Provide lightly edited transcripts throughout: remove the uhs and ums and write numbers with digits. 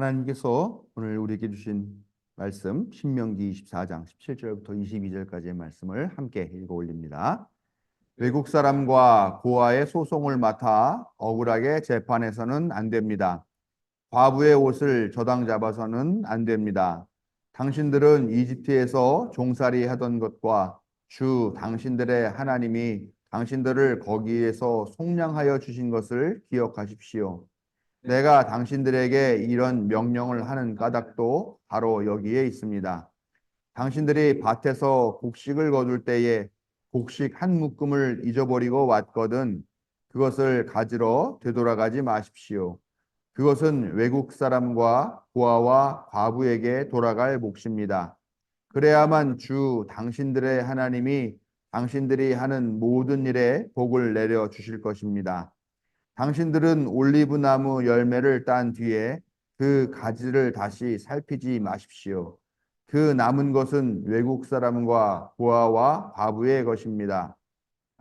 하나님께서 오늘 우리에게 주신 말씀 신명기 24장 17절부터 22절까지의 말씀을 함께 읽어 올립니다. 외국 사람과 고아의 소송을 맡아 억울하게 재판해서는 안 됩니다. 과부의 옷을 저당 잡아서는 안 됩니다. 당신들은 이집트에서 종살이 하던 것과 주 당신들의 하나님이 당신들을 거기에서 속량하여 주신 것을 기억하십시오. 내가 당신들에게 이런 명령을 하는 까닭도 바로 여기에 있습니다. 당신들이 밭에서 곡식을 거둘 때에 곡식 한 묶음을 잊어버리고 왔거든 그것을 가지러 되돌아가지 마십시오. 그것은 외국 사람과 고아와 과부에게 돌아갈 몫입니다. 그래야만 주 당신들의 하나님이 당신들이 하는 모든 일에 복을 내려 주실 것입니다. 당신들은 올리브 나무 열매를 딴 뒤에 그 가지를 다시 살피지 마십시오. 그 남은 것은 외국 사람과 고아와 과부의 것입니다.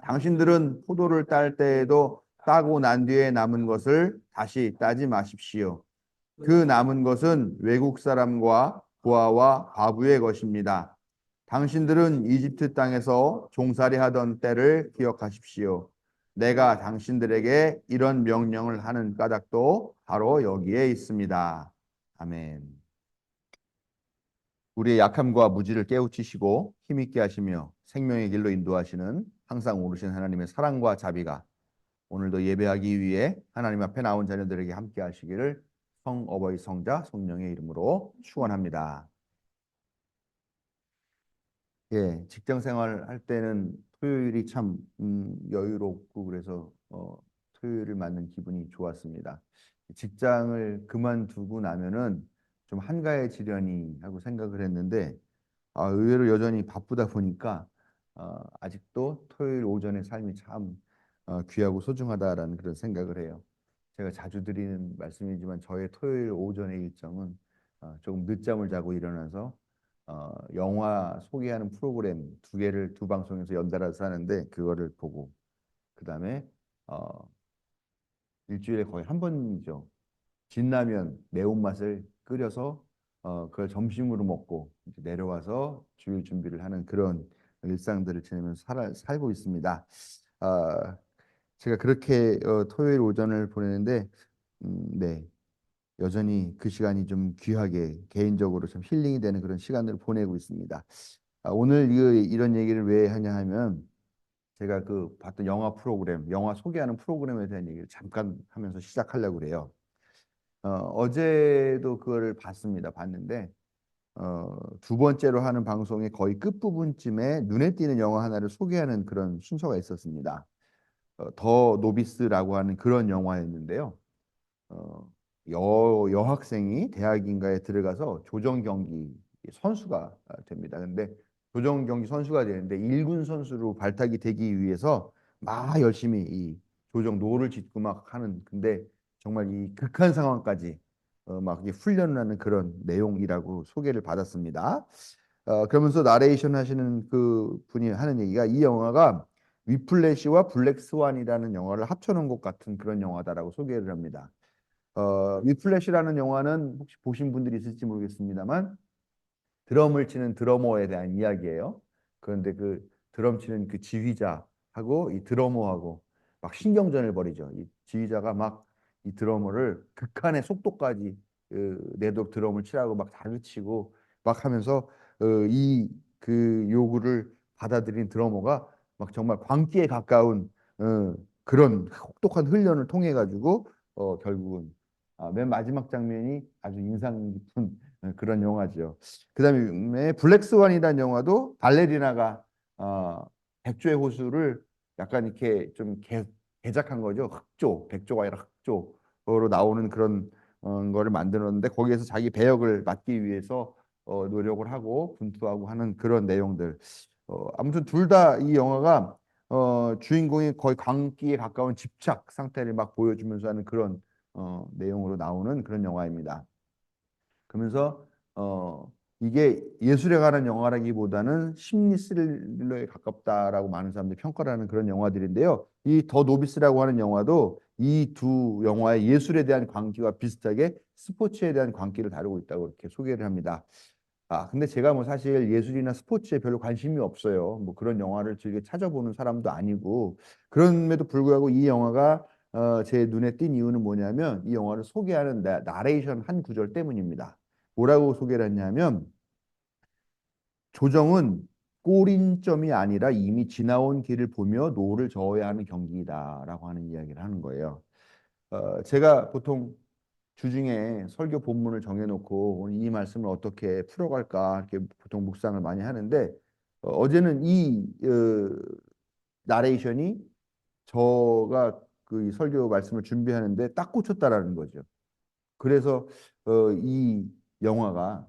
당신들은 포도를 딸 때에도 따고 난 뒤에 남은 것을 다시 따지 마십시오. 그 남은 것은 외국 사람과 고아와 과부의 것입니다. 당신들은 이집트 땅에서 종살이 하던 때를 기억하십시오. 내가 당신들에게 이런 명령을 하는 까닭도 바로 여기에 있습니다. 아멘. 우리의 약함과 무지를 깨우치시고 힘있게 하시며 생명의 길로 인도하시는 항상 오르신 하나님의 사랑과 자비가 오늘도 예배하기 위해 하나님 앞에 나온 자녀들에게 함께 하시기를 성어버이 성자 성령의 이름으로 축원합니다. 예, 직장 생활할 때는 토요일이 참 여유롭고 그래서 토요일을 맞는 기분이 좋았습니다. 직장을 그만두고 나면은 좀 한가해지려니 하고 생각을 했는데 의외로 여전히 바쁘다 보니까 아직도 토요일 오전의 삶이 참 귀하고 소중하다라는 그런 생각을 해요. 제가 자주 드리는 말씀이지만 저의 토요일 오전의 일정은 조금 늦잠을 자고 일어나서 영화 소개하는 프로그램 두 개를 두 방송에서 연달아서 하는데 그거를 보고 그 다음에 일주일에 거의 한 번이죠. 진라면 매운맛을 끓여서 그걸 점심으로 먹고 이제 내려와서 주일 준비를 하는 그런 일상들을 지내면서 살고 있습니다. 아, 제가 그렇게 토요일 오전을 보내는데 네. 여전히 그 시간이 좀 귀하게 개인적으로 좀 힐링이 되는 그런 시간을 보내고 있습니다. 오늘 이런 얘기를 왜 하냐 하면 제가 그 봤던 영화 프로그램, 영화 소개하는 프로그램에 대한 얘기를 잠깐 하면서 시작하려고 그래요. 어제도 그거를 봤습니다. 봤는데 두 번째로 하는 방송의 거의 끝부분쯤에 눈에 띄는 영화 하나를 소개하는 그런 순서가 있었습니다. 더 노비스라고 하는 그런 영화였는데요. 어, 여학생이 대학인가에 들어가서 조정 경기 선수가 됩니다. 근데 조정 경기 선수가 되는데 1군 선수로 발탁이 되기 위해서 막 열심히 이 조정 노를 짓고 막 하는 근데 정말 이 극한 상황까지 막 이렇게 훈련을 하는 그런 내용이라고 소개를 받았습니다. 그러면서 나레이션 하시는 그 분이 하는 얘기가 이 영화가 위플래시와 블랙스완이라는 영화를 합쳐놓은 것 같은 그런 영화다라고 소개를 합니다. 위플래시라는 영화는 혹시 보신 분들이 있을지 모르겠습니다만 드럼을 치는 드러머에 대한 이야기예요. 그런데 그 드럼 치는 그 지휘자하고 이 드러머하고 막 신경전을 벌이죠. 이 지휘자가 막 이 드러머를 극한의 속도까지 내도록 드럼을 치라고 막 다그치고 막 하면서 이 그 요구를 받아들인 드러머가 막 정말 광기에 가까운 그런 혹독한 훈련을 통해 가지고 결국은 맨 마지막 장면이 아주 인상 깊은 그런 영화죠. 그다음에 블랙스완이라는 영화도 발레리나가 백조의 호수를 약간 이렇게 좀 개작한 거죠. 흑조, 백조가 아니라 흑조로 나오는 그런 거를 만들었는데 거기에서 자기 배역을 맡기 위해서 노력을 하고 분투하고 하는 그런 내용들. 아무튼 둘 다 이 영화가 주인공이 거의 광기에 가까운 집착 상태를 막 보여주면서 하는 그런 내용으로 나오는 그런 영화입니다. 그러면서 이게 예술에 관한 영화라기보다는 심리 스릴러에 가깝다라고 많은 사람들이 평가를 하는 그런 영화들인데요. 이 더 노비스라고 하는 영화도 이 두 영화의 예술에 대한 광기와 비슷하게 스포츠에 대한 광기를 다루고 있다고 이렇게 소개를 합니다. 근데 제가 뭐 사실 예술이나 스포츠에 별로 관심이 없어요. 뭐 그런 영화를 즐겨 찾아보는 사람도 아니고, 그럼에도 불구하고 이 영화가 제 눈에 띈 이유는 뭐냐면 이 영화를 소개하는 나레이션 한 구절 때문입니다. 뭐라고 소개를 했냐면, 조정은 골인점이 아니라 이미 지나온 길을 보며 노를 저어야 하는 경기이다라고 하는 이야기를 하는 거예요. 제가 보통 주중에 설교 본문을 정해놓고 오늘 이 말씀을 어떻게 풀어갈까 이렇게 보통 묵상을 많이 하는데, 어제는 이 나레이션이 저가 그 이 설교 말씀을 준비하는데 딱 꽂혔다라는 거죠. 그래서 이 영화가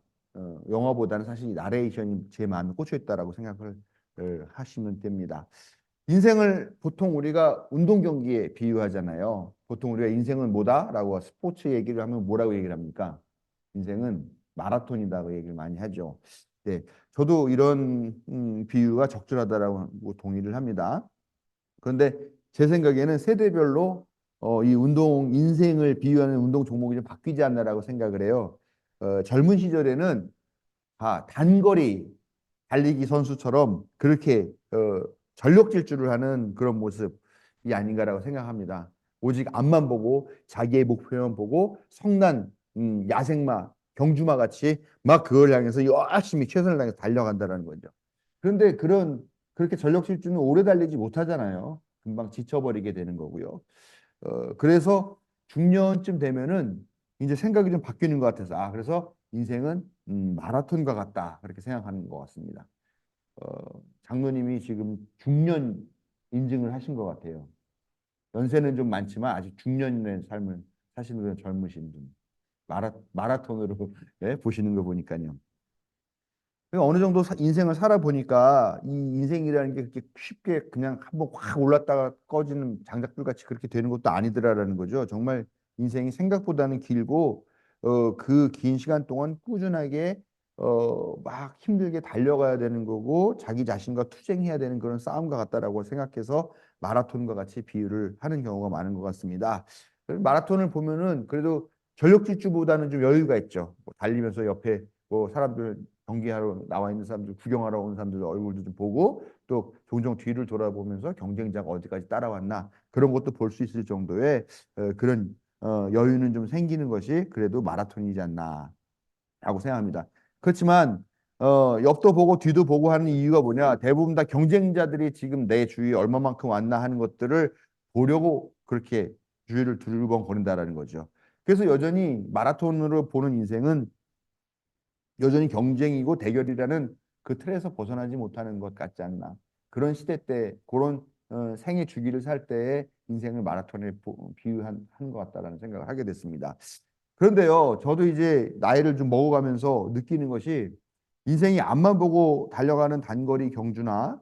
영화보다는 사실 이 나레이션이 제 마음에 꽂혀 있다라고 생각을 하시면 됩니다. 인생을 보통 우리가 운동 경기에 비유하잖아요. 보통 우리가 인생은 뭐다라고 스포츠 얘기를 하면 뭐라고 얘기를 합니까? 인생은 마라톤이다고 얘기를 많이 하죠. 네, 저도 이런 비유가 적절하다라고 동의를 합니다. 그런데 제 생각에는 세대별로 이 운동 인생을 비유하는 운동 종목이 좀 바뀌지 않나라고 생각을 해요. 젊은 시절에는 단거리 달리기 선수처럼 그렇게 전력 질주를 하는 그런 모습이 아닌가라고 생각합니다. 오직 앞만 보고 자기의 목표만 보고 성난 야생마 경주마 같이 막 그걸 향해서 열심히 최선을 다해서 달려간다는 거죠. 그런데 그렇게 전력 질주는 오래 달리지 못하잖아요. 금방 지쳐버리게 되는 거고요. 그래서 중년쯤 되면은 이제 생각이 좀 바뀌는 것 같아서 그래서 인생은 마라톤과 같다 그렇게 생각하는 것 같습니다. 장로님이 지금 중년 인증을 하신 것 같아요. 연세는 좀 많지만 아직 중년의 삶을 사시는 그런 젊으신 분. 마라톤으로 예, 보시는 거 보니까요. 그러니까 어느 정도 인생을 살아보니까 이 인생이라는 게 그렇게 쉽게 그냥 한번 확 올랐다가 꺼지는 장작불 같이 그렇게 되는 것도 아니더라라는 거죠. 정말 인생이 생각보다는 길고 그 긴 시간 동안 꾸준하게 막 힘들게 달려가야 되는 거고 자기 자신과 투쟁해야 되는 그런 싸움과 같다라고 생각해서 마라톤과 같이 비유를 하는 경우가 많은 것 같습니다. 마라톤을 보면은 그래도 전력 질주보다는 좀 여유가 있죠. 뭐 달리면서 옆에 뭐 사람들 경기하러 나와 있는 사람들, 구경하러 온 사람들 얼굴도 좀 보고 또 종종 뒤를 돌아보면서 경쟁자가 어디까지 따라왔나 그런 것도 볼 수 있을 정도의 그런 여유는 좀 생기는 것이 그래도 마라톤이지 않나라고 생각합니다. 그렇지만 옆도 보고 뒤도 보고 하는 이유가 뭐냐? 대부분 다 경쟁자들이 지금 내 주위에 얼마만큼 왔나 하는 것들을 보려고 그렇게 주위를 두리번거린다라는 거죠. 그래서 여전히 마라톤으로 보는 인생은 여전히 경쟁이고 대결이라는 그 틀에서 벗어나지 못하는 것 같지 않나. 그런 시대 때 그런 생애 주기를 살 때의 인생을 마라톤에 비유한 것 같다라는 생각을 하게 됐습니다. 그런데요, 저도 이제 나이를 좀 먹어가면서 느끼는 것이 인생이 앞만 보고 달려가는 단거리 경주나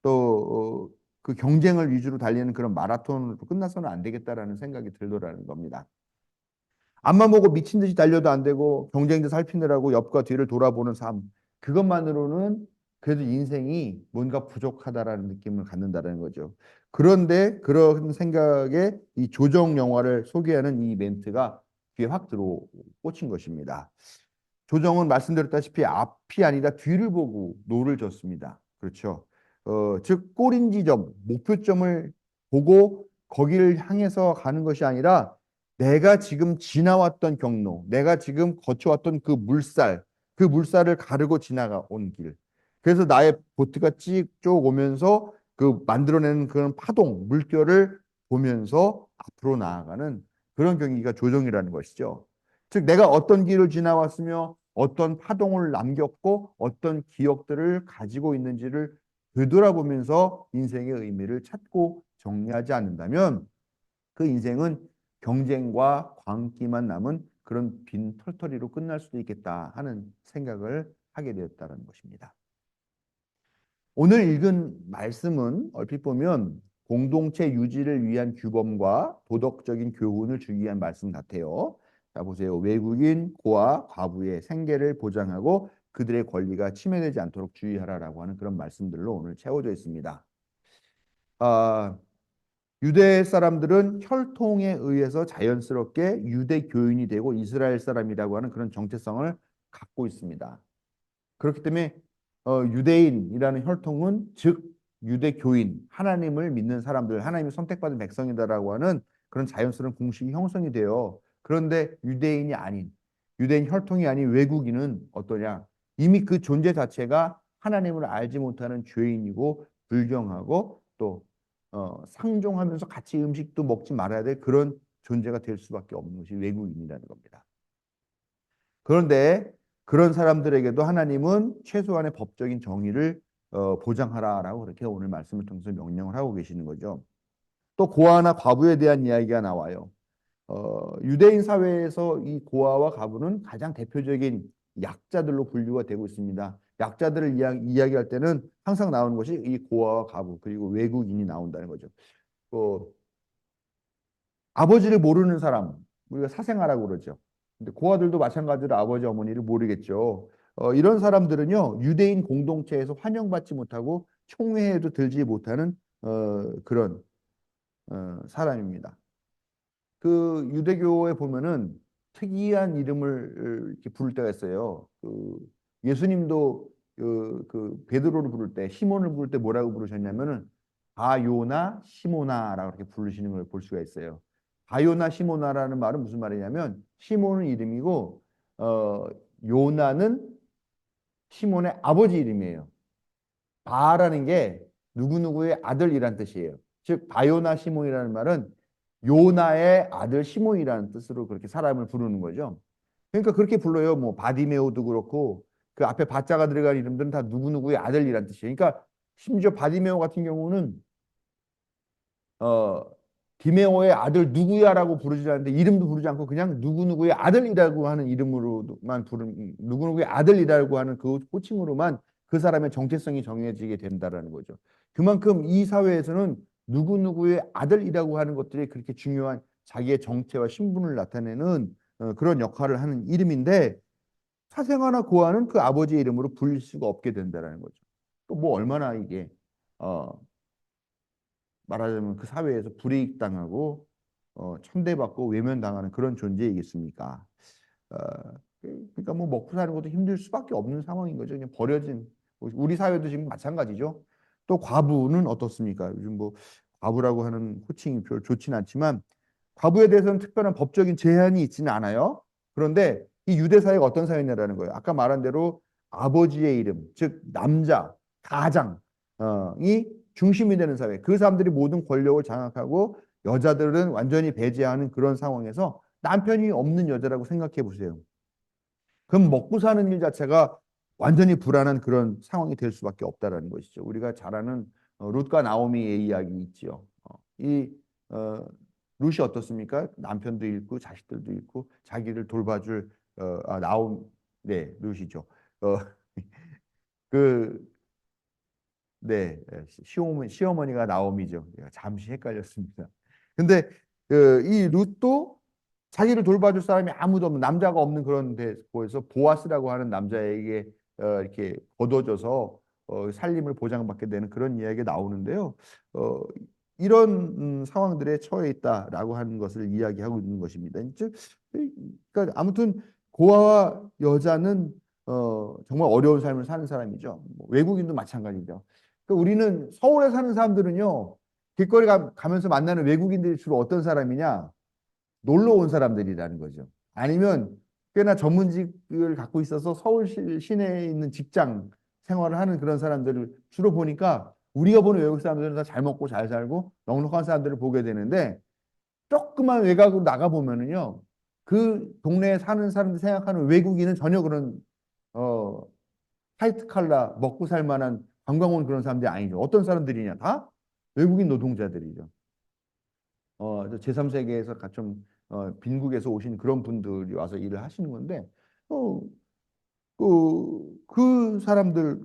또 그 경쟁을 위주로 달리는 그런 마라톤으로 끝나서는 안 되겠다라는 생각이 들더라는 겁니다. 앞만 보고 미친 듯이 달려도 안 되고 경쟁자 살피느라고 옆과 뒤를 돌아보는 삶. 그것만으로는 그래도 인생이 뭔가 부족하다라는 느낌을 갖는다는 거죠. 그런데 그런 생각에 이 조정 영화를 소개하는 이 멘트가 귀에 확 들어 꽂힌 것입니다. 조정은 말씀드렸다시피 앞이 아니라 뒤를 보고 노를 졌습니다. 그렇죠. 즉 꼬린 지점, 목표점을 보고 거기를 향해서 가는 것이 아니라 내가 지금 지나왔던 경로, 내가 지금 거쳐왔던 그 물살을 가르고 지나가 온 길. 그래서 나의 보트가 쭉 오면서 그 만들어내는 그런 파동, 물결을 보면서 앞으로 나아가는 그런 경기가 조정이라는 것이죠. 즉 내가 어떤 길을 지나왔으며 어떤 파동을 남겼고 어떤 기억들을 가지고 있는지를 되돌아보면서 인생의 의미를 찾고 정리하지 않는다면 그 인생은 경쟁과 광기만 남은 그런 빈 털터리로 끝날 수도 있겠다 하는 생각을 하게 되었다는 것입니다. 오늘 읽은 말씀은 얼핏 보면 공동체 유지를 위한 규범과 도덕적인 교훈을 주기 위한 말씀 같아요. 자, 보세요. 외국인, 고아, 과부의 생계를 보장하고 그들의 권리가 침해되지 않도록 주의하라라고 하는 그런 말씀들로 오늘 채워져 있습니다. 아, 유대 사람들은 혈통에 의해서 자연스럽게 유대 교인이 되고 이스라엘 사람이라고 하는 그런 정체성을 갖고 있습니다. 그렇기 때문에 유대인이라는 혈통은 즉 유대 교인, 하나님을 믿는 사람들, 하나님이 선택받은 백성이다라고 하는 그런 자연스러운 공식이 형성이 돼요. 그런데 유대인이 아닌, 유대인 혈통이 아닌 외국인은 어떠냐? 이미 그 존재 자체가 하나님을 알지 못하는 죄인이고 불경하고 또 상종하면서 같이 음식도 먹지 말아야 될 그런 존재가 될 수밖에 없는 것이 외국인이라는 겁니다. 그런데 그런 사람들에게도 하나님은 최소한의 법적인 정의를 보장하라라고 그렇게 오늘 말씀을 통해서 명령을 하고 계시는 거죠. 또 고아나 과부에 대한 이야기가 나와요. 유대인 사회에서 이 고아와 과부는 가장 대표적인 약자들로 분류가 되고 있습니다. 약자들을 이야기할 때는 항상 나오는 것이 이 고아와 과부 그리고 외국인이 나온다는 거죠. 어, 아버지를 모르는 사람 우리가 사생아라고 그러죠. 근데 고아들도 마찬가지로 아버지 어머니를 모르겠죠. 이런 사람들은요 유대인 공동체에서 환영받지 못하고 총회에도 들지 못하는 그런 사람입니다. 그 유대교에 보면은 특이한 이름을 이렇게 부를 때가 있어요. 그 예수님도 그 베드로를 부를 때 시몬을 부를 때 뭐라고 부르셨냐면은 바요나 시모나라고 이렇게 부르시는 걸 볼 수가 있어요. 바요나 시모나라는 말은 무슨 말이냐면 시몬은 이름이고 어 요나는 시몬의 아버지 이름이에요. 바라는 게 누구누구의 아들이란 뜻이에요. 즉 바요나 시몬이라는 말은 요나의 아들 시몬이라는 뜻으로 그렇게 사람을 부르는 거죠. 그러니까 그렇게 불러요. 뭐 바디메오도 그렇고 그 앞에 바자가 들어간 이름들은 다 누구누구의 아들이란 뜻이에요. 그러니까 심지어 바디메오 같은 경우는 어 디메오의 아들 누구야라고 부르지 않는데 이름도 부르지 않고 그냥 누구누구의 아들이라고 하는 이름으로만 부른 누구누구의 아들이라고 하는 그 호칭으로만 그 사람의 정체성이 정해지게 된다라는 거죠. 그만큼 이 사회에서는 누구누구의 아들이라고 하는 것들이 그렇게 중요한 자기의 정체와 신분을 나타내는 그런 역할을 하는 이름인데 사생아나 고아는 그 아버지의 이름으로 불릴 수가 없게 된다라는 거죠. 또 뭐 얼마나 이게 어, 말하자면 그 사회에서 불이익당하고 천대받고 외면당하는 그런 존재이겠습니까? 어, 그러니까 뭐 먹고 사는 것도 힘들 수밖에 없는 상황인 거죠. 그냥 버려진 우리 사회도 지금 마찬가지죠. 또 과부는 어떻습니까? 요즘 뭐 과부라고 하는 호칭이 별로 좋진 않지만 과부에 대해서는 특별한 법적인 제한이 있지는 않아요. 그런데 이 유대 사회가 어떤 사회냐라는 거예요. 아까 말한 대로 아버지의 이름, 즉 남자, 가장이 중심이 되는 사회. 그 사람들이 모든 권력을 장악하고 여자들은 완전히 배제하는 그런 상황에서 남편이 없는 여자라고 생각해 보세요. 그럼 먹고 사는 일 자체가 완전히 불안한 그런 상황이 될 수밖에 없다라는 것이죠. 우리가 잘 아는 룻과 나오미의 이야기 있지요. 이 룻이 어떻습니까? 남편도 잃고 자식들도 잃고 자기를 돌봐줄 네, 룻이죠. 어, 그 네, 시어머니가 나오미죠. 제가 잠시 헷갈렸습니다. 근데 이 룻도 자기를 돌봐줄 사람이 아무도 없는 남자가 없는 그런 데서 보아스라고 하는 남자에게 이렇게 거둬져서 살림을 보장받게 되는 그런 이야기가 나오는데요. 어, 이런 상황들에 처해 있다라고 하는 것을 이야기하고 있는 것입니다. 즉, 그러니까 아무튼 고아와 여자는 정말 어려운 삶을 사는 사람이죠. 뭐 외국인도 마찬가지죠. 그러니까 우리는 서울에 사는 사람들은요, 길거리 가면서 만나는 외국인들이 주로 어떤 사람이냐? 놀러 온 사람들이라는 거죠. 아니면 꽤나 전문직을 갖고 있어서 서울 시내에 있는 직장 생활을 하는 그런 사람들을 주로 보니까 우리가 보는 외국 사람들은 다 잘 먹고 잘 살고 넉넉한 사람들을 보게 되는데 조그만 외곽으로 나가 보면은요 그 동네에 사는 사람들 생각하는 외국인은 전혀 그런 어 화이트 칼라 먹고 살 만한 관광 온 그런 사람들이 아니죠. 어떤 사람들이냐 다 외국인 노동자들이죠. 제3세계에서 좀 빈국에서 오신 그런 분들이 와서 일을 하시는 건데 어, 그 사람들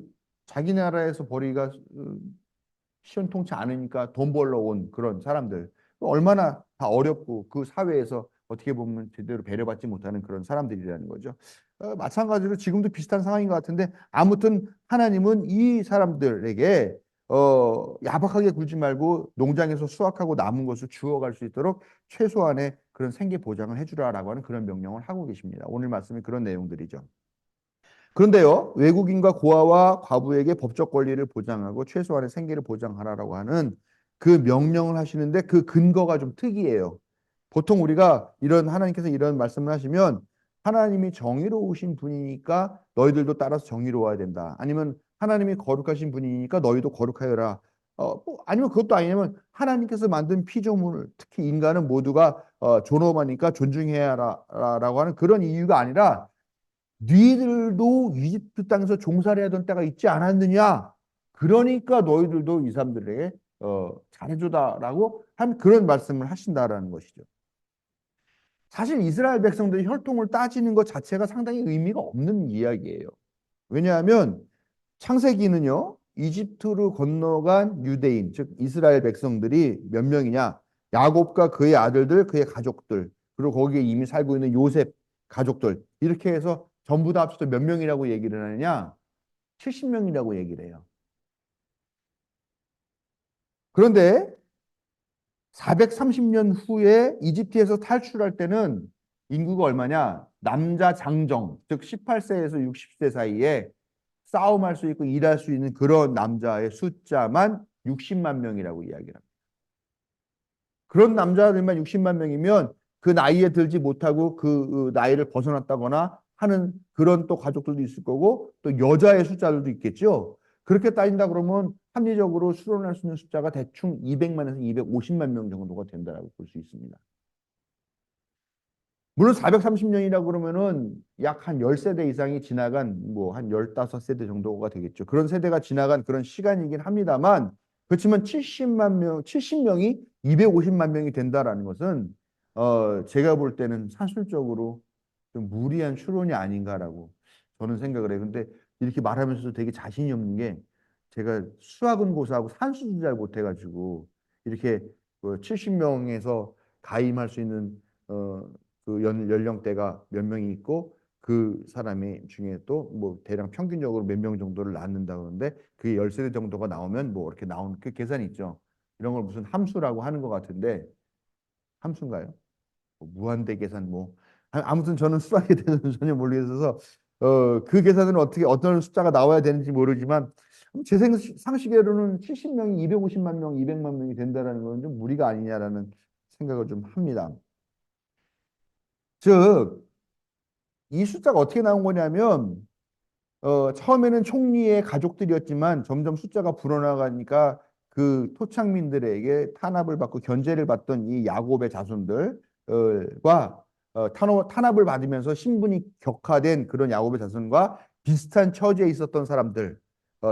자기 나라에서 벌이가 시원통치 않으니까 돈 벌러 온 그런 사람들 얼마나 다 어렵고 그 사회에서 어떻게 보면 제대로 배려받지 못하는 그런 사람들이라는 거죠. 마찬가지로 지금도 비슷한 상황인 것 같은데 아무튼 하나님은 이 사람들에게 야박하게 굴지 말고 농장에서 수확하고 남은 것을 주워갈 수 있도록 최소한의 그런 생계 보장을 해주라라고 하는 그런 명령을 하고 계십니다. 오늘 말씀이 그런 내용들이죠. 그런데요, 외국인과 고아와 과부에게 법적 권리를 보장하고 최소한의 생계를 보장하라라고 하는 그 명령을 하시는데 그 근거가 좀 특이해요. 보통 우리가 이런 하나님께서 이런 말씀을 하시면 하나님이 정의로우신 분이니까 너희들도 따라서 정의로워야 된다. 아니면 하나님이 거룩하신 분이니까 너희도 거룩하여라. 아니면 그것도 아니면 하나님께서 만든 피조물, 특히 인간은 모두가 존엄하니까 존중해야 라고 하는 그런 이유가 아니라 너희들도 이집트 땅에서 종살이 하던 때가 있지 않았느냐? 그러니까 너희들도 이 사람들에게 잘해주다라고 한 그런 말씀을 하신다라는 것이죠. 사실 이스라엘 백성들이 혈통을 따지는 것 자체가 상당히 의미가 없는 이야기예요. 왜냐하면 창세기는요, 이집트로 건너간 유대인, 즉 이스라엘 백성들이 몇 명이냐? 야곱과 그의 아들들, 그의 가족들, 그리고 거기에 이미 살고 있는 요셉 가족들, 이렇게 해서 전부 다 합쳐서 몇 명이라고 얘기를 하느냐? 70명이라고 얘기를 해요. 그런데 430년 후에 이집트에서 탈출할 때는 인구가 얼마냐? 남자 장정, 즉 18세에서 60세 사이에 싸움할 수 있고 일할 수 있는 그런 남자의 숫자만 60만 명이라고 이야기를 합니다. 그런 남자들만 60만 명이면 그 나이에 들지 못하고 그 나이를 벗어났다거나 하는 그런 또 가족들도 있을 거고 또 여자의 숫자들도 있겠죠. 그렇게 따진다 그러면 합리적으로 수론할 수 있는 숫자가 대충 200만에서 250만 명 정도가 된다고 볼 수 있습니다. 물론 430년이라고 그러면은 약 한 10세대 이상이 지나간 뭐 한 15세대 정도가 되겠죠. 그런 세대가 지나간 그런 시간이긴 합니다만 그렇지만 70만 명, 70명이 250만 명이 된다라는 것은 제가 볼 때는 산술적으로 좀 무리한 추론이 아닌가라고 저는 생각을 해요. 근데 이렇게 말하면서도 되게 자신이 없는 게 제가 수학은 고사하고 산수도 잘 못해가지고 이렇게 70명에서 가임할 수 있는 그 연령대가 몇 명이 있고 그 사람의 중에 또 뭐 대략 평균적으로 몇 명 정도를 낳는다 그러는데 그게 10세대 정도가 나오면 뭐 이렇게 나오는 그 계산이 있죠. 이런 걸 무슨 함수라고 하는 것 같은데 함수인가요? 뭐 무한대 계산 뭐 아무튼 저는 수학에 대해서는 전혀 모르겠어서 그 계산은 어떻게 어떤 숫자가 나와야 되는지 모르지만 제 상식으로는 70명이 250만 명, 200만 명이 된다라는 건 좀 무리가 아니냐라는 생각을 좀 합니다. 즉, 이 숫자가 어떻게 나온 거냐면 처음에는 총리의 가족들이었지만 점점 숫자가 불어나가니까 그 토착민들에게 탄압을 받고 견제를 받던 이 야곱의 자손들과 탄압을 받으면서 신분이 격화된 그런 야곱의 자손과 비슷한 처지에 있었던 사람들,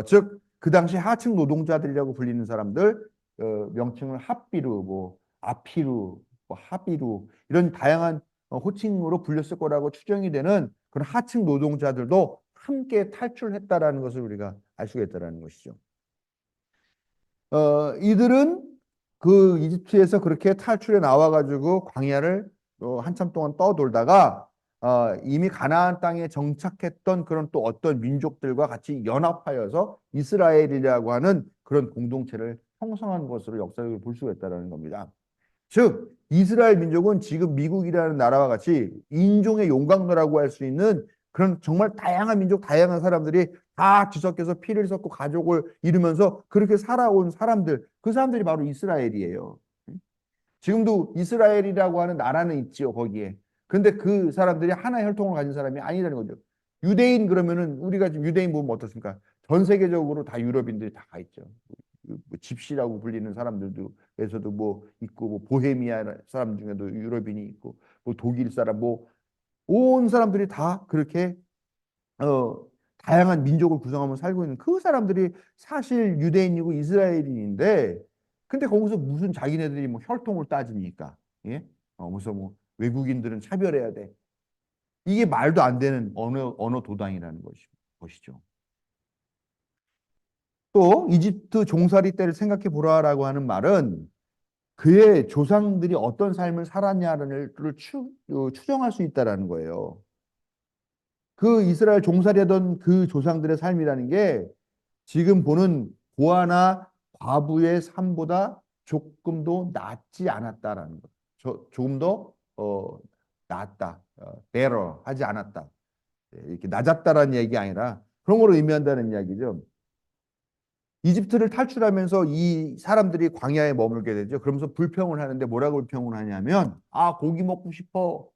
즉 그 당시 하층 노동자들이라고 불리는 사람들 명칭을 핫비루, 뭐 아피루, 뭐 하비루 이런 다양한 호칭으로 불렸을 거라고 추정이 되는 그런 하층 노동자들도 함께 탈출했다라는 것을 우리가 알 수가 있다라는 것이죠. 이들은 그 이집트에서 그렇게 탈출해 나와가지고 광야를 한참 동안 떠돌다가 이미 가나안 땅에 정착했던 그런 또 어떤 민족들과 같이 연합하여서 이스라엘이라고 하는 그런 공동체를 형성한 것으로 역사적으로 볼 수가 있다는 겁니다. 즉 이스라엘 민족은 지금 미국이라는 나라와 같이 인종의 용광로라고 할 수 있는 그런 정말 다양한 민족, 다양한 사람들이 다 뒤섞여서 피를 섞고 가족을 이루면서 그렇게 살아온 사람들, 그 사람들이 바로 이스라엘이에요. 지금도 이스라엘이라고 하는 나라는 있지요, 거기에. 근데 그 사람들이 하나의 혈통을 가진 사람이 아니라는 거죠. 유대인 그러면은 우리가 지금 유대인 보면 어떻습니까? 전 세계적으로 다 유럽인들이 다 가 있죠. 뭐 집시라고 불리는 사람들도 에서도 뭐 있고 뭐 보헤미아 사람 중에도 유럽인이 있고 뭐 독일 사람 뭐 온 사람들이 다 그렇게 어 다양한 민족을 구성하며 살고 있는 그 사람들이 사실 유대인이고 이스라엘인인데 근데 거기서 무슨 자기네들이 뭐 혈통을 따지니까 예? 무슨 뭐 외국인들은 차별해야 돼. 이게 말도 안 되는 언어 도당이라는 것이죠. 또 이집트 종살이 때를 생각해 보라라고 하는 말은 그의 조상들이 어떤 삶을 살았냐를 추정할 수 있다라는 거예요. 그 이스라엘 종살이하던 그 조상들의 삶이라는 게 지금 보는 고아나 과부의 삶보다 조금 더 낫지 않았다라는 것. 조금 더 낫다, better 하지 않았다. 이렇게 낮았다라는 얘기 아니라 그런 걸 의미한다는 이야기죠. 이집트를 탈출하면서 이 사람들이 광야에 머물게 되죠. 그러면서 불평을 하는데 뭐라고 불평을 하냐면, 아, 고기 먹고 싶어.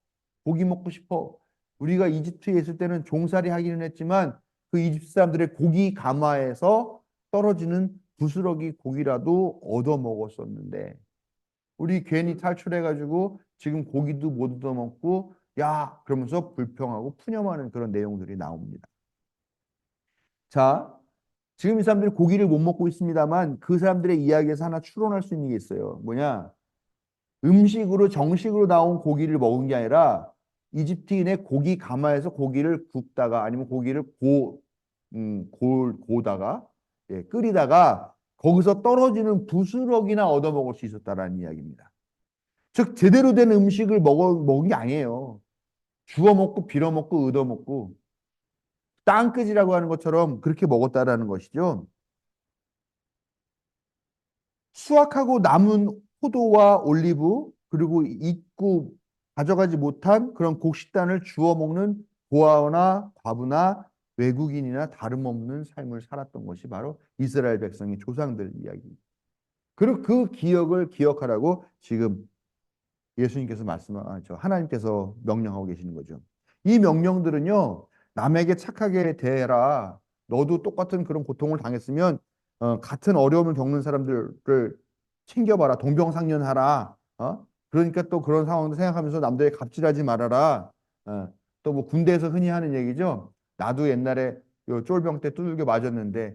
고기 먹고 싶어. 우리가 이집트에 있을 때는 종살이 하기는 했지만 그 이집트 사람들의 고기 가마에서 떨어지는 부스러기 고기라도 얻어 먹었었는데 우리 괜히 탈출해가지고 지금 고기도 못 얻어 먹고 야, 그러면서 불평하고 푸념하는 그런 내용들이 나옵니다. 자, 지금 이 사람들이 고기를 못 먹고 있습니다만 그 사람들의 이야기에서 하나 추론할 수 있는 게 있어요. 뭐냐? 음식으로 정식으로 나온 고기를 먹은 게 아니라 이집트인의 고기 가마에서 고기를 굽다가 아니면 고기를 고다가 끓이다가 거기서 떨어지는 부스럭이나 얻어 먹을 수 있었다라는 이야기입니다. 즉 제대로 된 음식을 먹은 게 아니에요. 주워 먹고 빌어 먹고 얻어 먹고 땅끝이라고 하는 것처럼 그렇게 먹었다라는 것이죠. 수확하고 남은 포도와 올리브 그리고 잊고 가져가지 못한 그런 곡식단을 주워 먹는 고아나 과부나 외국인이나 다름없는 삶을 살았던 것이 바로 이스라엘 백성의 조상들 이야기입니다. 그리고 그 기억을 기억하라고 지금 예수님께서 말씀하죠. 하나님께서 명령하고 계시는 거죠. 이 명령들은요, 남에게 착하게 대해라. 너도 똑같은 그런 고통을 당했으면 같은 어려움을 겪는 사람들을 챙겨봐라. 동병상련하라. 그러니까 또 그런 상황도 생각하면서 남들에게 갑질하지 말아라. 또 뭐 군대에서 흔히 하는 얘기죠. 나도 옛날에 요 쫄병 때 두들겨 맞았는데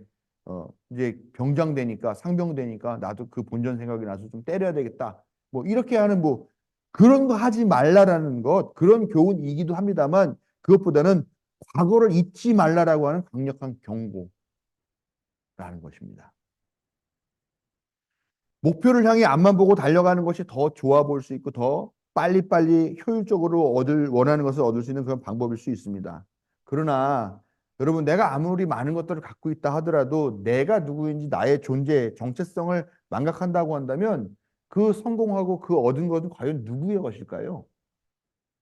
이제 병장 되니까 상병 되니까 나도 그 본전 생각이 나서 좀 때려야 되겠다. 뭐 이렇게 하는 뭐 그런 거 하지 말라라는 것, 그런 교훈이기도 합니다만 그것보다는 과거를 잊지 말라라고 하는 강력한 경고라는 것입니다. 목표를 향해 앞만 보고 달려가는 것이 더 좋아 보일 수 있고 더 빨리빨리 효율적으로 원하는 것을 얻을 수 있는 그런 방법일 수 있습니다. 그러나 여러분 내가 아무리 많은 것들을 갖고 있다 하더라도 내가 누구인지 나의 존재, 정체성을 망각한다고 한다면 그 성공하고 그 얻은 것은 과연 누구의 것일까요?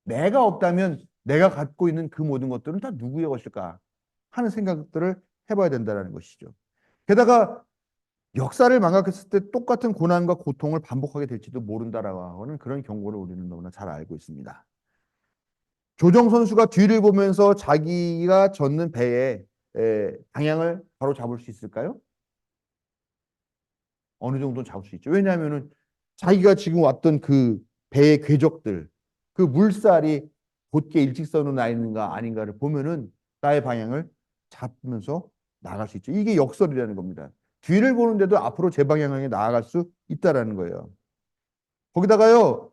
내가 없다면 내가 갖고 있는 그 모든 것들은 다 누구의 것일까 하는 생각들을 해봐야 된다는 것이죠. 게다가 역사를 망각했을 때 똑같은 고난과 고통을 반복하게 될지도 모른다라고 하는 그런 경고를 우리는 너무나 잘 알고 있습니다. 조정 선수가 뒤를 보면서 자기가 젓는 배의 방향을 바로 잡을 수 있을까요? 어느 정도는 잡을 수 있죠. 왜냐하면은 자기가 지금 왔던 그 배의 궤적들, 그 물살이 곧게 일직선으로 나 있는가 아닌가를 보면은 나의 방향을 잡으면서 나갈 수 있죠. 이게 역설이라는 겁니다. 뒤를 보는데도 앞으로 제 방향에 나아갈 수 있다라는 거예요. 거기다가요,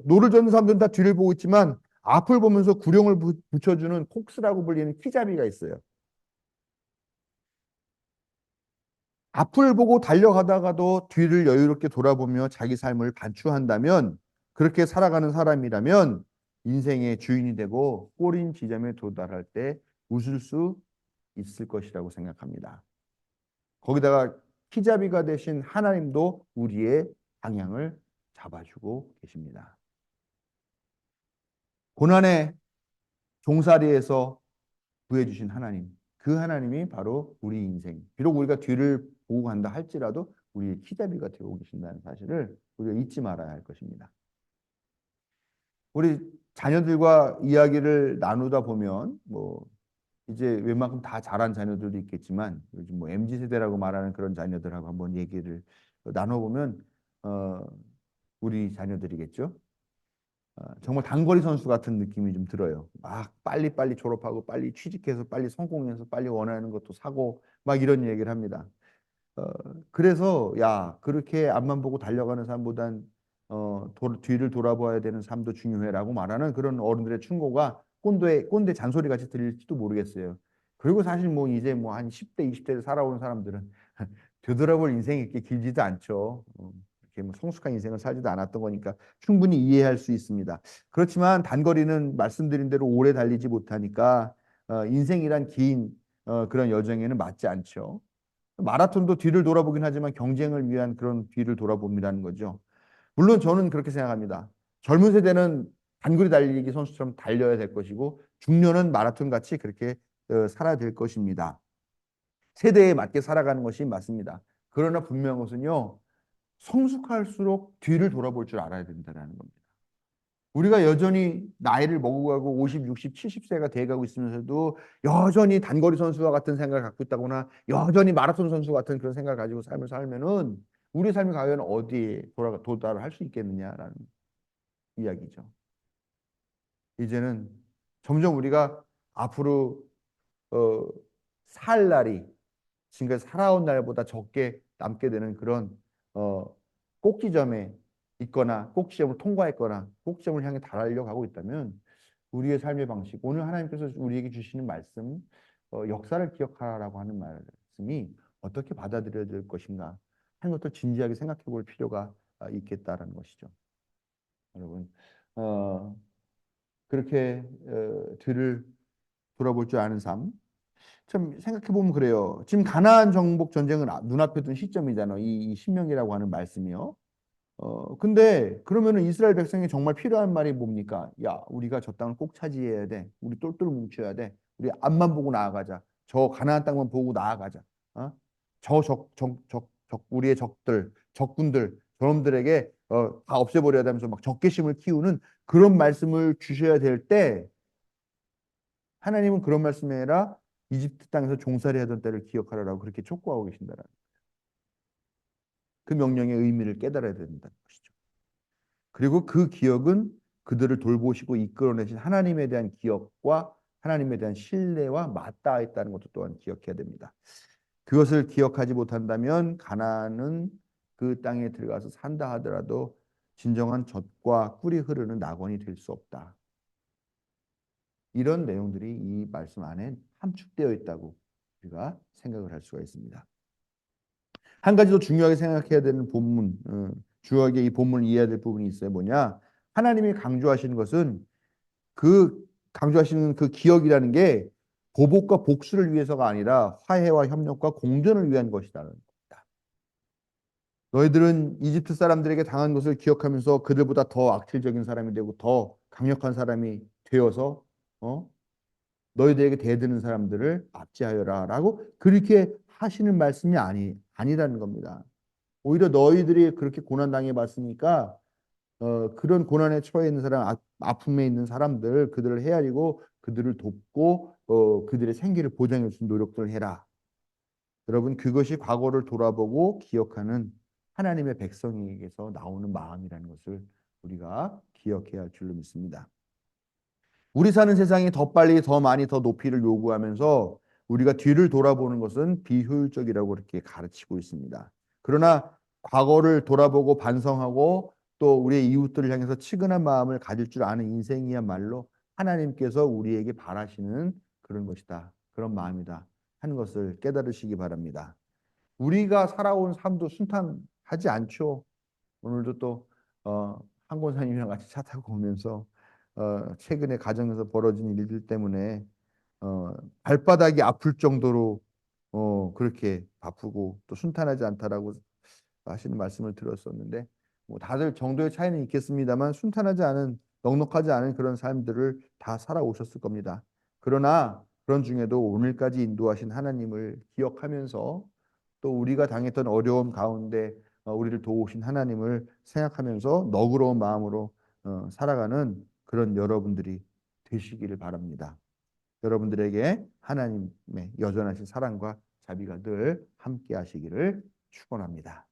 노를 젓는 사람들은 다 뒤를 보고 있지만 앞을 보면서 구령을 붙여주는 콕스라고 불리는 키잡이가 있어요. 앞을 보고 달려가다가도 뒤를 여유롭게 돌아보며 자기 삶을 반추한다면 그렇게 살아가는 사람이라면 인생의 주인이 되고 꼬린 지점에 도달할 때 웃을 수 있을 것이라고 생각합니다. 거기다가 키자비가 되신 하나님도 우리의 방향을 잡아주고 계십니다. 고난의 종살이에서 구해주신 하나님, 그 하나님이 바로 우리 인생. 비록 우리가 뒤를 보고 간다 할지라도 우리의 키잡이가 되고 계신다는 사실을 우리가 잊지 말아야 할 것입니다. 우리 자녀들과 이야기를 나누다 보면 뭐 이제 웬만큼 다 자란 자녀들도 있겠지만 요즘 뭐 MZ 세대라고 말하는 그런 자녀들하고 한번 얘기를 나눠보면 어, 우리 자녀들이겠죠. 정말 단거리 선수 같은 느낌이 좀 들어요. 막 빨리빨리 졸업하고 빨리 취직해서 빨리 성공해서 빨리 원하는 것도 사고 막 이런 얘기를 합니다. 어, 그래서 야 그렇게 앞만 보고 달려가는 삶보단 뒤를 돌아봐야 되는 삶도 중요해라고 말하는 그런 어른들의 충고가 꼰대 잔소리 같이 들릴지도 모르겠어요. 그리고 사실 뭐 이제 뭐 한 10대, 20대를 살아온 사람들은 되돌아볼 인생이 이렇게 길지도 않죠. 이렇게 뭐 성숙한 인생을 살지도 않았던 거니까 충분히 이해할 수 있습니다. 그렇지만 단거리는 말씀드린 대로 오래 달리지 못하니까 인생이란 긴 그런 여정에는 맞지 않죠. 마라톤도 뒤를 돌아보긴 하지만 경쟁을 위한 그런 뒤를 돌아봅니다는 거죠. 물론 저는 그렇게 생각합니다. 젊은 세대는 단거리 달리기 선수처럼 달려야 될 것이고 중년은 마라톤 같이 그렇게 살아야 될 것입니다. 세대에 맞게 살아가는 것이 맞습니다. 그러나 분명한 것은요. 성숙할수록 뒤를 돌아볼 줄 알아야 된다는 겁니다. 우리가 여전히 나이를 먹어가고 50, 60, 70세가 돼가고 있으면서도 여전히 단거리 선수와 같은 생각을 갖고 있다거나 여전히 마라톤 선수 같은 그런 생각을 가지고 삶을 살면은 우리 삶이 과연 어디에 도달을 할 수 있겠느냐라는 이야기죠. 이제는 점점 우리가 앞으로 어, 살 날이 지금까지 살아온 날보다 적게 남게 되는 그런 어, 꼭지점에 있거나 꼭지점을 통과했거나 꼭지점을 향해 달하려고 하고 있다면 우리의 삶의 방식, 오늘 하나님께서 우리에게 주시는 말씀, 역사를 기억하라고 하는 말씀이 어떻게 받아들여질 것인가 하는 것들 진지하게 생각해 볼 필요가 있겠다라는 것이죠. 여러분, 어, 그렇게 뒤를 돌아볼 줄 아는 삶, 참 생각해 보면 그래요. 지금 가나안 정복 전쟁을 눈앞에 둔 시점이잖아요. 이 신명기라고 하는 말씀이요. 근데 그러면은 이스라엘 백성이 정말 필요한 말이 뭡니까? 야, 우리가 저 땅을 꼭 차지해야 돼. 우리 똘똘 뭉쳐야 돼. 우리 앞만 보고 나아가자. 저 가나안 땅만 보고 나아가자. 어? 우리의 적들, 적군들, 저놈들에게 다 없애버려야 되면서 막 적개심을 키우는 그런 말씀을 주셔야 될 때 하나님은 그런 말씀이 아니라 이집트 땅에서 종살이 하던 때를 기억하라라고 그렇게 촉구하고 계신다라는 그 명령의 의미를 깨달아야 된다는 것이죠. 그리고 그 기억은 그들을 돌보시고 이끌어내신 하나님에 대한 기억과 하나님에 대한 신뢰와 맞닿아 있다는 것도 또한 기억해야 됩니다. 그것을 기억하지 못한다면 가나안은 그 땅에 들어가서 산다 하더라도 진정한 젖과 꿀이 흐르는 낙원이 될 수 없다. 이런 내용들이 이 말씀 안에 함축되어 있다고 우리가 생각을 할 수가 있습니다. 한 가지 더 중요하게 생각해야 되는 본문, 중요하게 이 본문을 이해해야 될 부분이 있어요. 뭐냐? 하나님이 강조하시는 것은 그 강조하시는 그 기억이라는 게 보복과 복수를 위해서가 아니라 화해와 협력과 공존을 위한 것이라는 겁니다. 너희들은 이집트 사람들에게 당한 것을 기억하면서 그들보다 더 악질적인 사람이 되고 더 강력한 사람이 되어서 너희들에게 대드는 사람들을 압제하여라라고 그렇게 하시는 말씀이 아니라는 겁니다. 오히려 너희들이 그렇게 고난 당해 봤으니까 그런 고난에 처해 있는 사람, 아픔에 있는 사람들, 그들을 헤아리고 그들을 돕고 그들의 생기를 보장해 줄 노력들을 해라. 여러분 그것이 과거를 돌아보고 기억하는 하나님의 백성에게서 나오는 마음이라는 것을 우리가 기억해야 할 줄로 믿습니다. 우리 사는 세상이 더 빨리, 더 많이, 더 높이를 요구하면서 우리가 뒤를 돌아보는 것은 비효율적이라고 그렇게 가르치고 있습니다. 그러나 과거를 돌아보고 반성하고 또 우리의 이웃들을 향해서 측은한 마음을 가질 줄 아는 인생이야말로 하나님께서 우리에게 바라시는 그런 것이다. 그런 마음이다. 하는 것을 깨달으시기 바랍니다. 우리가 살아온 삶도 순탄하지 않죠. 오늘도 또 한 권사님이랑 같이 차 타고 오면서 최근에 가정에서 벌어진 일들 때문에 발바닥이 아플 정도로 그렇게 바쁘고 또 순탄하지 않다라고 하시는 말씀을 들었었는데 뭐 다들 정도의 차이는 있겠습니다만 순탄하지 않은 넉넉하지 않은 그런 삶들을 다 살아오셨을 겁니다. 그러나 그런 중에도 오늘까지 인도하신 하나님을 기억하면서 또 우리가 당했던 어려움 가운데 우리를 도우신 하나님을 생각하면서 너그러운 마음으로 살아가는 그런 여러분들이 되시기를 바랍니다. 여러분들에게 하나님의 여전하신 사랑과 자비가 늘 함께 하시기를 축원합니다.